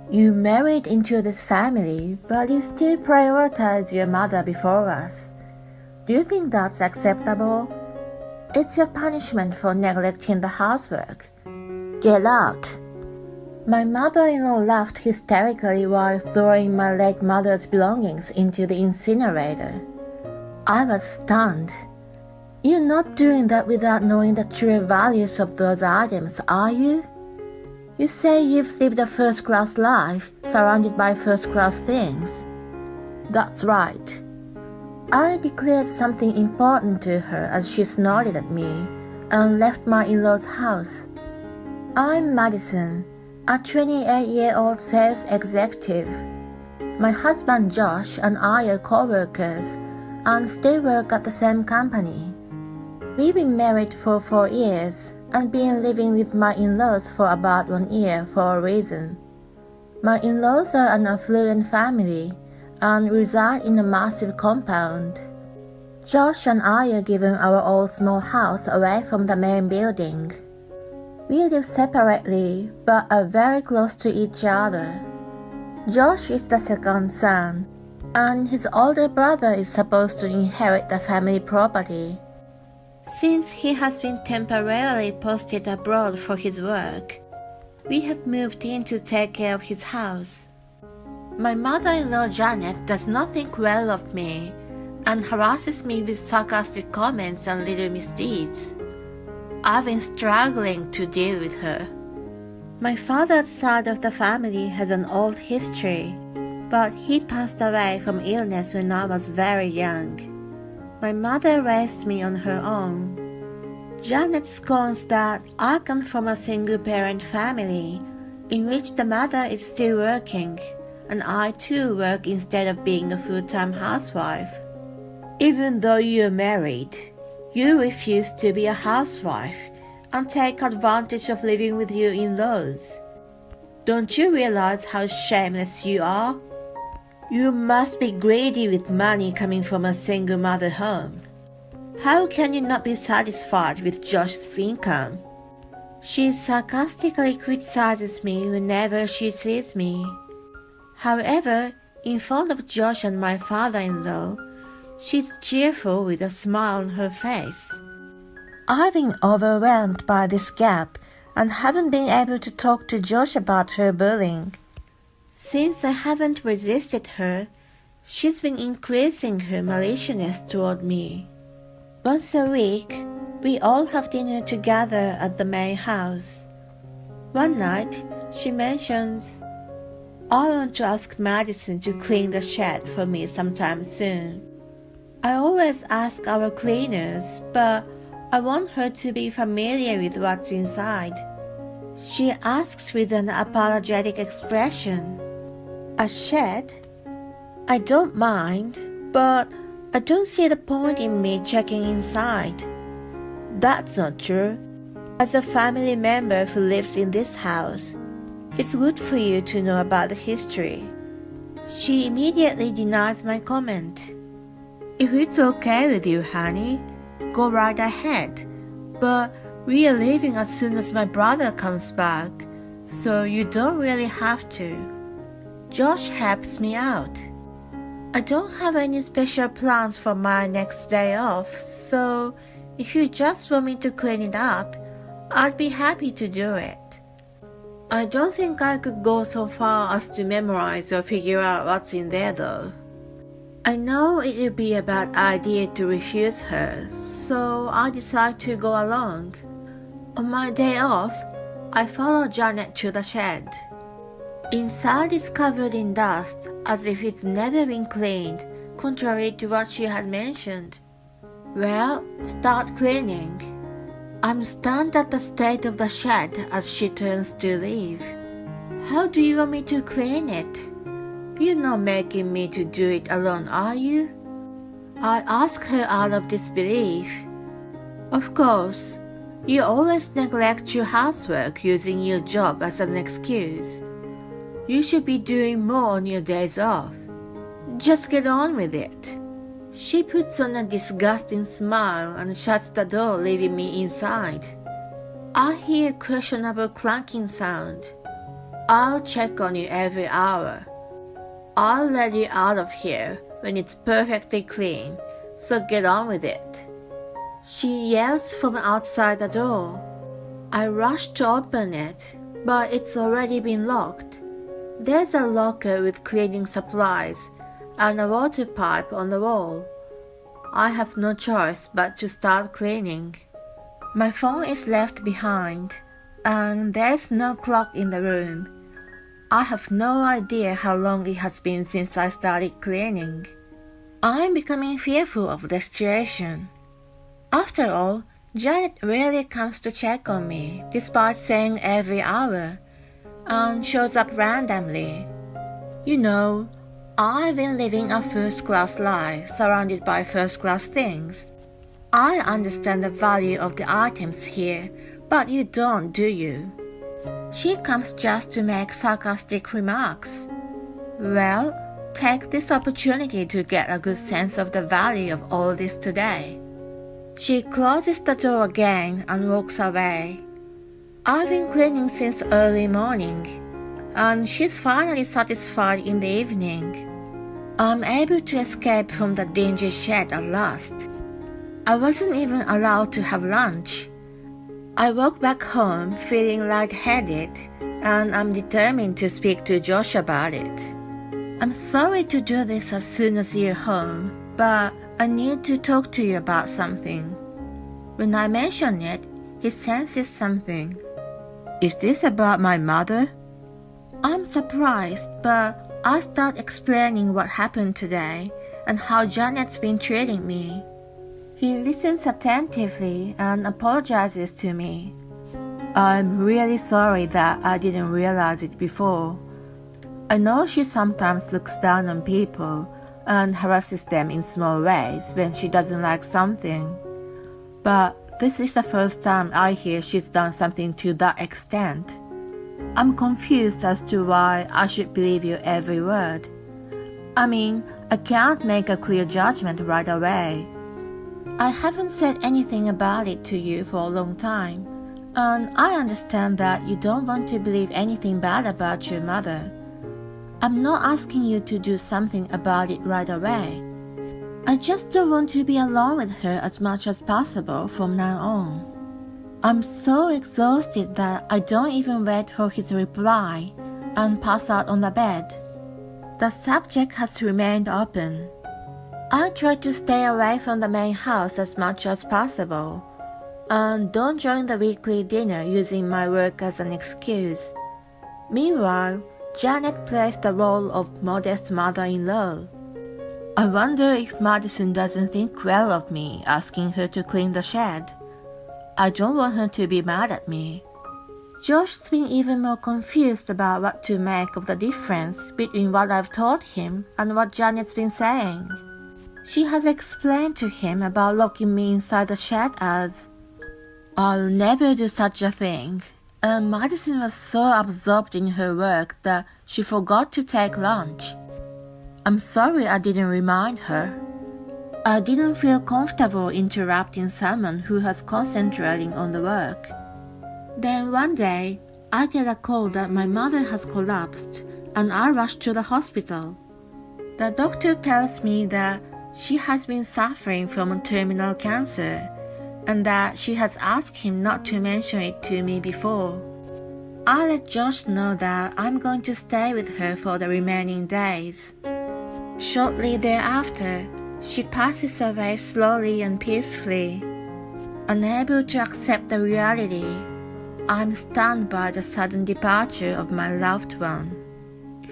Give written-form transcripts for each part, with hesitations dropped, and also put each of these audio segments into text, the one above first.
You married into this family, but you still prioritize your mother before us. Do you think that's acceptable? It's your punishment for neglecting the housework. Get out! My mother-in-law laughed hysterically while throwing my late mother's belongings into the incinerator. I was stunned. You're not doing that without knowing the true values of those items, are you? You say you've lived a first-class life, surrounded by first-class things. That's right. I declared something important to her as she snorted at me and left my in-laws' house. I'm Madison, a 28-year-old sales executive. My husband Josh and I are co-workers and still work at the same company. We've been married for 4 years and been living with my in-laws for about 1 year for a reason. My in-laws are an affluent family and reside in a massive compound. Josh and I are giving our old small house away from the main building. We live separately but are very close to each other. Josh is the second son, and his older brother is supposed to inherit the family property. Since he has been temporarily posted abroad for his work, we have moved in to take care of his house. My mother-in-law Janet does not think well of me and harasses me with sarcastic comments and little misdeeds. I've been struggling to deal with her. My father's side of the family has an old history, but he passed away from illness when I was very young. My mother raised me on her own. Janet scorns that I come from a single-parent family in which the mother is still working, and I too work instead of being a full-time housewife. Even though you're married, you refuse to be a housewife and take advantage of living with your in-laws. Don't you realize how shameless you are? You must be greedy with money coming from a single mother home. How can you not be satisfied with Josh's income? She sarcastically criticizes me whenever she sees me. However, in front of Josh and my father-in-law, she's cheerful with a smile on her face. I've been overwhelmed by this gap and haven't been able to talk to Josh about her bullying. Since I haven't resisted her, she's been increasing her maliciousness toward me. Once a week, we all have dinner together at the main house. One night, she mentions, I want to ask Madison to clean the shed for me sometime soon. I always ask our cleaners, but I want her to be familiar with what's inside. She asks with an apologetic expression. A shed? I don't mind, but I don't see the point in me checking inside. That's not true. As a family member who lives in this house, it's good for you to know about the history. She immediately denies my comment. If it's okay with you, honey, go right ahead. But we are leaving as soon as my brother comes back, so you don't really have to. Josh helps me out. I don't have any special plans for my next day off, so if you just want me to clean it up, I'd be happy to do it. I don't think I could go so far as to memorize or figure out what's in there though. I know it would be a bad idea to refuse her, so I decide to go along. On my day off, I follow Janet to the shed. Inside is covered in dust, as if it's never been cleaned, contrary to what she had mentioned. Well, start cleaning. I'm stunned at the state of the shed as she turns to leave. How do you want me to clean it? You're not making me to do it alone, are you? I ask her out of disbelief. Of course, you always neglect your housework using your job as an excuse. You should be doing more on your days off. Just get on with it. She puts on a disgusting smile and shuts the door, leaving me inside. I hear a questionable clunking sound. I'll check on you every hour. I'll let you out of here when it's perfectly clean, so get on with it. She yells from outside the door. I rush to open it, but it's already been locked. There's a locker with cleaning supplies and a water pipe on the wall. I have no choice but to start cleaning. My phone is left behind, and there's no clock in the room. I have no idea how long it has been since I started cleaning. I'm becoming fearful of the situation. After all, Janet rarely comes to check on me, despite saying every hour, and shows up randomly. You know, I've been living a first-class life surrounded by first-class things. I understand the value of the items here, but you don't, do you? She comes just to make sarcastic remarks. Well, take this opportunity to get a good sense of the value of all this today. She closes the door again and walks away. I've been cleaning since early morning, and she's finally satisfied in the evening. I'm able to escape from the dingy shed at last. I wasn't even allowed to have lunch. I walk back home feeling lightheaded, and I'm determined to speak to Josh about it. I'm sorry to do this as soon as you're home, but I need to talk to you about something. When I mention it, he senses something. Is this about my mother? I'm surprised, but I start explaining what happened today and how Janet's been treating me. He listens attentively and apologizes to me. I'm really sorry that I didn't realize it before. I know she sometimes looks down on people and harasses them in small ways when she doesn't like something. But this is the first time I hear she's done something to that extent. I'm confused as to why I should believe your every word. I mean, I can't make a clear judgment right away. I haven't said anything about it to you for a long time, and I understand that you don't want to believe anything bad about your mother. I'm not asking you to do something about it right away. I just don't want to be alone with her as much as possible from now on. I'm so exhausted that I don't even wait for his reply and pass out on the bed. The subject has remained open. I try to stay away from the main house as much as possible, and don't join the weekly dinner using my work as an excuse. Meanwhile, Janet plays the role of modest mother-in-law. I wonder if Madison doesn't think well of me asking her to clean the shed. I don't want her to be mad at me. Josh's been even more confused about what to make of the difference between what I've told him and what Janet's been saying. She has explained to him about locking me inside the shed as, "I'll never do such a thing," and Madison was so absorbed in her work that she forgot to take lunch. I'm sorry I didn't remind her. I didn't feel comfortable interrupting someone who was concentrating on the work. Then one day, I get a call that my mother has collapsed, and I rush to the hospital. The doctor tells me that she has been suffering from terminal cancer, and that she has asked him not to mention it to me before. I let Josh know that I'm going to stay with her for the remaining days. Shortly thereafter, she passes away slowly and peacefully. Unable to accept the reality, I'm stunned by the sudden departure of my loved one.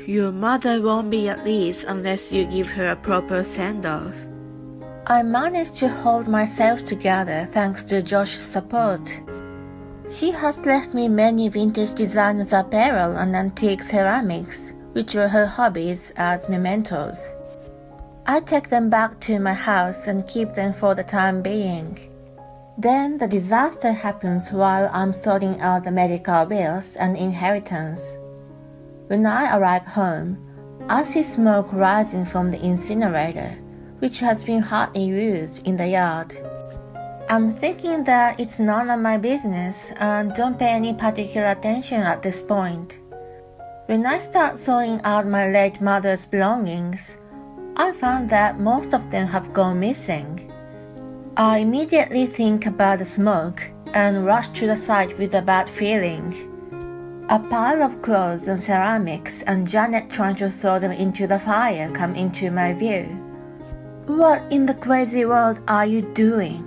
Your mother won't be at ease unless you give her a proper send-off. I managed to hold myself together thanks to Josh's support. She has left me many vintage designers apparel and antique ceramics, which were her hobbies, as mementos. I take them back to my house and keep them for the time being. Then the disaster happens while I'm sorting out the medical bills and inheritance. When I arrive home, I see smoke rising from the incinerator, which has been hardly used in the yard. I'm thinking that it's none of my business and don't pay any particular attention at this point. When I start sorting out my late mother's belongings, I found that most of them have gone missing. I immediately think about the smoke and rush to the site with a bad feeling. A pile of clothes and ceramics and Janet trying to throw them into the fire come into my view. What in the crazy world are you doing?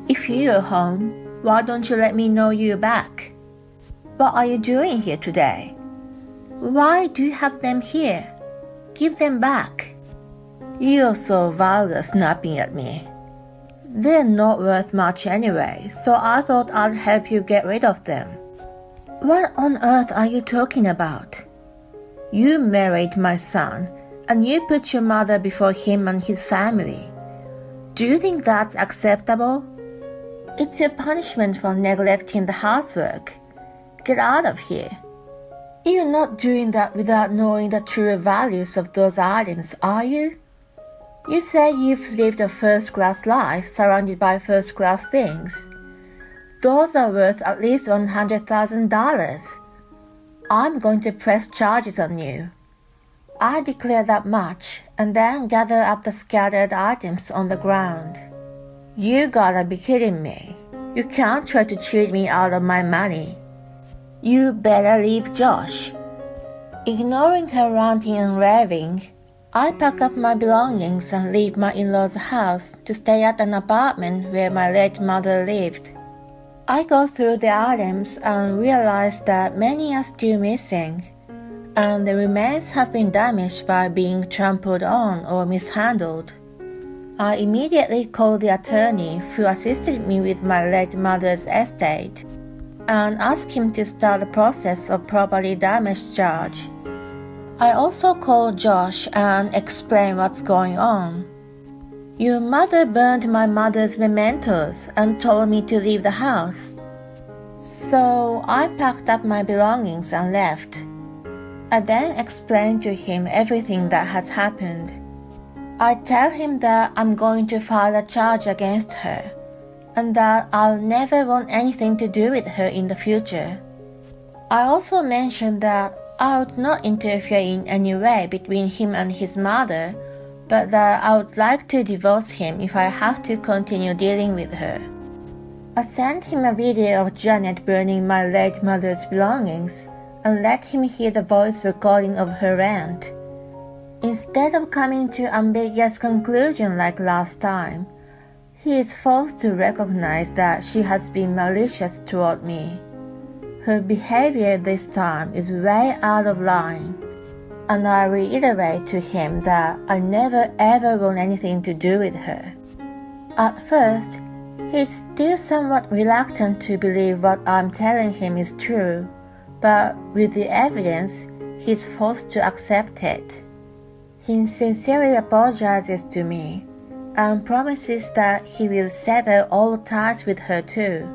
If you're home, why don't you let me know you're back? What are you doing here today? Why do you have them here? Give them back. You're so vulgar snapping at me. They're not worth much anyway, so I thought I'd help you get rid of them. What on earth are you talking about? You married my son, and you put your mother before him and his family. Do you think that's acceptable? It's your punishment for neglecting the housework. Get out of here. You're not doing that without knowing the true values of those items, are you? You say you've lived a first-class life surrounded by first-class things. Those are worth at least $100,000. I'm going to press charges on you. I declare that much and then gather up the scattered items on the ground. You gotta be kidding me. You can't try to cheat me out of my money. You better leave Josh. Ignoring her ranting and raving, I pack up my belongings and leave my in-laws' house to stay at an apartment where my late mother lived. I go through the items and realize that many are still missing, and the remains have been damaged by being trampled on or mishandled. I immediately call the attorney who assisted me with my late mother's estate and ask him to start the process of property damage charge. I also call Josh and explain what's going on. Your mother burned my mother's mementos and told me to leave the house. So I packed up my belongings and left. I then explained to him everything that has happened. I tell him that I'm going to file a charge against her and that I'll never want anything to do with her in the future. I also mentioned that I would not interfere in any way between him and his mother, but that I would like to divorce him if I have to continue dealing with her. I sent him a video of Janet burning my late mother's belongings and let him hear the voice recording of her rant. Instead of coming to ambiguous conclusion like last time, he is forced to recognize that she has been malicious toward me. Her behavior this time is way out of line, and I reiterate to him that I never ever want anything to do with her. At first, he's still somewhat reluctant to believe what I'm telling him is true, but with the evidence, he's forced to accept it. He sincerely apologizes to me and promises that he will sever all ties with her too.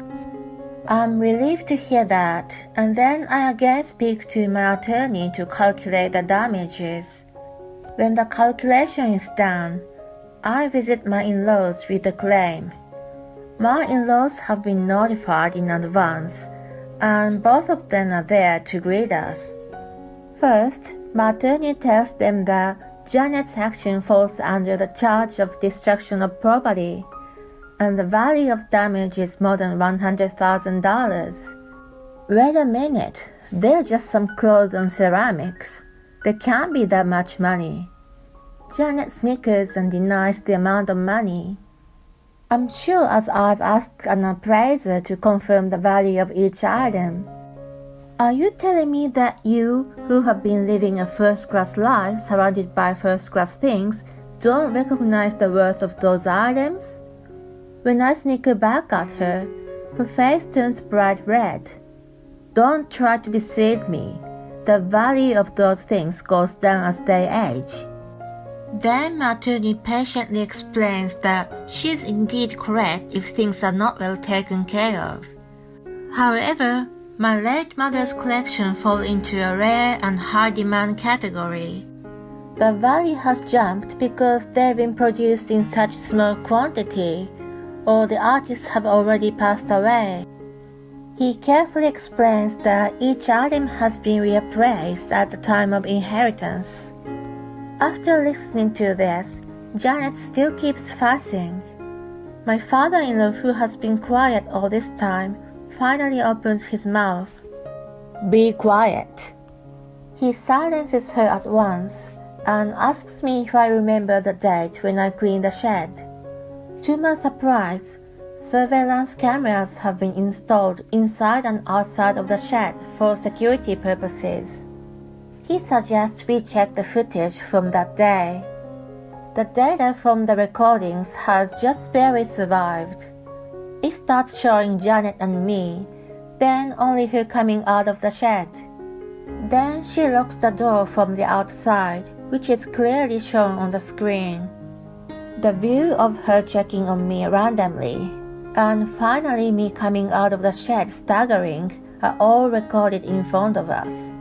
I'm relieved to hear that, and then I again speak to my attorney to calculate the damages. When the calculation is done, I visit my in-laws with the claim. My in-laws have been notified in advance, and both of them are there to greet us. First, my attorney tells them that Janet's action falls under the charge of destruction of property, and the value of damage is more than $100,000. Wait a minute, they're just some clothes and ceramics. There can't be that much money. Janet snickers and denies the amount of money. I'm sure as I've asked an appraiser to confirm the value of each item. Are you telling me that you, who have been living a first-class life surrounded by first-class things, don't recognize the worth of those items? When I snicker back at her, her face turns bright red. Don't try to deceive me. The value of those things goes down as they age. Then my attorney patiently explains that she is indeed correct if things are not well taken care of. However, my late mother's collection falls into a rare and high-demand category. The value has jumped because they've been produced in such small quantity, or the artists have already passed away. He carefully explains that each item has been reappraised at the time of inheritance. After listening to this, Janet still keeps fussing. My father-in-law, who has been quiet all this time, finally opens his mouth. "Be quiet." He silences her at once and asks me if I remember the date when I cleaned the shed. To my surprise, surveillance cameras have been installed inside and outside of the shed for security purposes. He suggests we check the footage from that day. The data from the recordings has just barely survived. It starts showing Janet and me, then only her coming out of the shed. Then she locks the door from the outside, which is clearly shown on the screen. The view of her checking on me randomly, and finally me coming out of the shed staggering, are all recorded in front of us.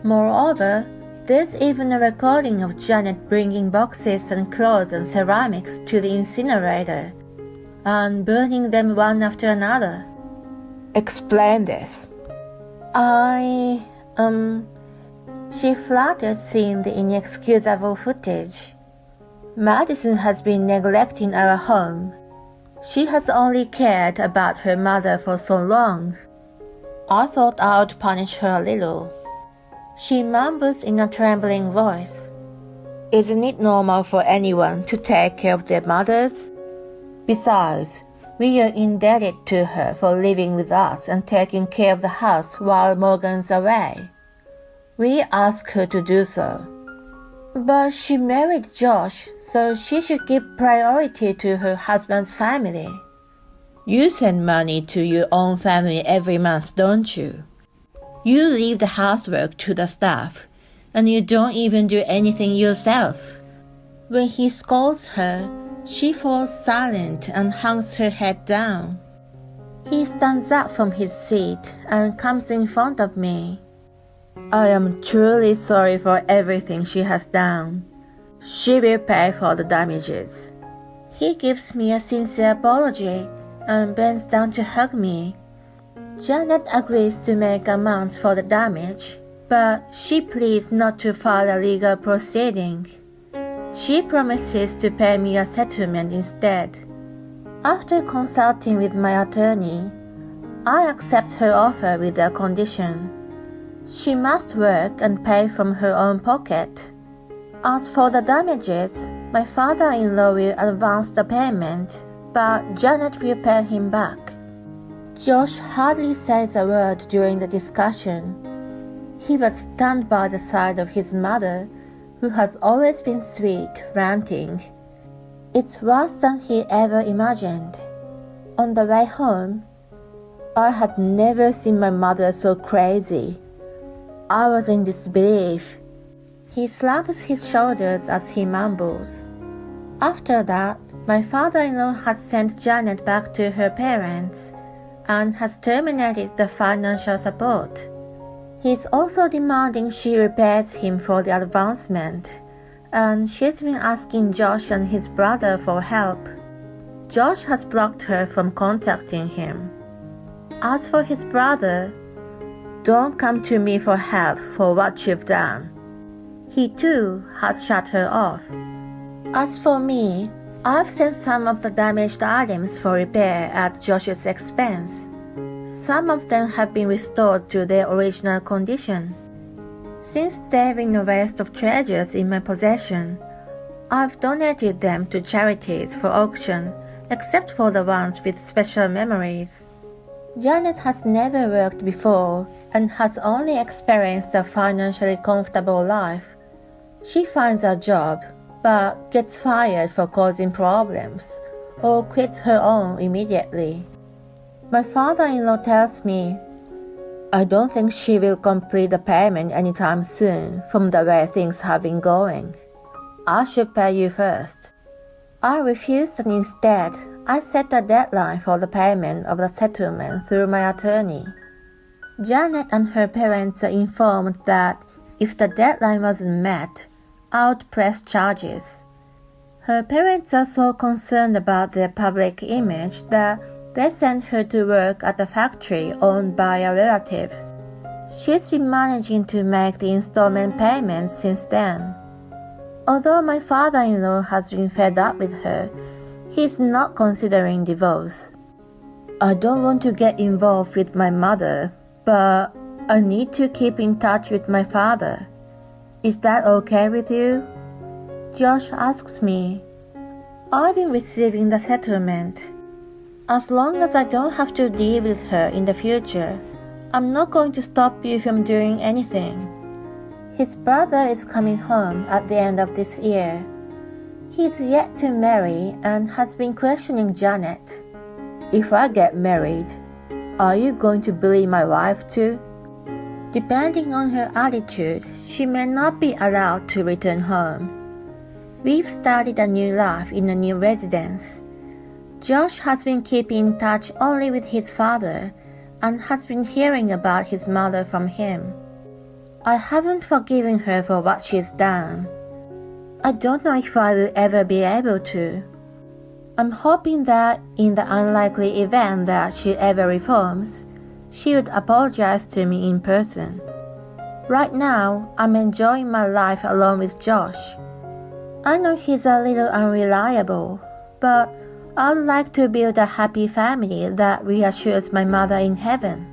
Moreover, there's even a recording of Janet bringing boxes and clothes and ceramics to the incinerator and burning them one after another. Explain this. She fluttered seeing the inexcusable footage. Madison has been neglecting our home. She has only cared about her mother for so long. I thought I would punish her a little. She mumbles in a trembling voice. Isn't it normal for anyone to take care of their mothers? Besides, we are indebted to her for living with us and taking care of the house while Morgan's away. We ask her to do so. But she married Josh, so she should give priority to her husband's family. You send money to your own family every month, don't you? You leave the housework to the staff, and you don't even do anything yourself. When he scolds her, she falls silent and hangs her head down. He stands up from his seat and comes in front of me. I am truly sorry for everything she has done. She will pay for the damages. He gives me a sincere apology and bends down to hug me. Janet agrees to make amends for the damage, but she pleads not to file a legal proceeding. She promises to pay me a settlement instead. After consulting with my attorney, I accept her offer with a condition. She must work and pay from her own pocket. As for the damages, my father-in-law will advance the payment, but Janet will pay him back. Josh hardly says a word during the discussion. He was stunned by the sight of his mother, who has always been sweet, ranting. It's worse than he ever imagined. On the way home, I had never seen my mother so crazy. I was in disbelief. He slaps his shoulders as he mumbles. After that, my father-in-law had sent Janet back to her parents and has terminated the financial support. He's also demanding she repays him for the advancement, and she's been asking Josh and his brother for help. Josh has blocked her from contacting him. As for his brother, don't come to me for help for what you've done. He too has shut her off. As for me, I've sent some of the damaged items for repair at Josh's expense. Some of them have been restored to their original condition. Since there have been a waste of treasures in my possession, I've donated them to charities for auction, except for the ones with special memories. Janet has never worked before and has only experienced a financially comfortable life. She finds a job, but gets fired for causing problems, or quits her own immediately. My father-in-law tells me, I don't think she will complete the payment anytime soon from the way things have been going. I should pay you first. I refused, and instead I set a deadline for the payment of the settlement through my attorney. Janet and her parents are informed that if the deadline wasn't met, I would press charges. Her parents are so concerned about their public image that They sent her to work at a factory owned by a relative. She's been managing to make the installment payments since then. Although my father-in-law has been fed up with her, he's not considering divorce. I don't want to get involved with my mother, but I need to keep in touch with my father. Is that okay with you? Josh asks me. I've been receiving the settlement. As long as I don't have to deal with her in the future, I'm not going to stop you from doing anything. His brother is coming home at the end of this year. He's yet to marry and has been questioning Janet. If I get married, are you going to bully my wife too? Depending on her attitude, she may not be allowed to return home. We've started a new life in a new residence. Josh has been keeping in touch only with his father and has been hearing about his mother from him. I haven't forgiven her for what she's done. I don't know if I will ever be able to. I'm hoping that in the unlikely event that she ever reforms, she would apologize to me in person. Right now, I'm enjoying my life alone with Josh. I know he's a little unreliable, but I would like to build a happy family that reassures my mother in heaven.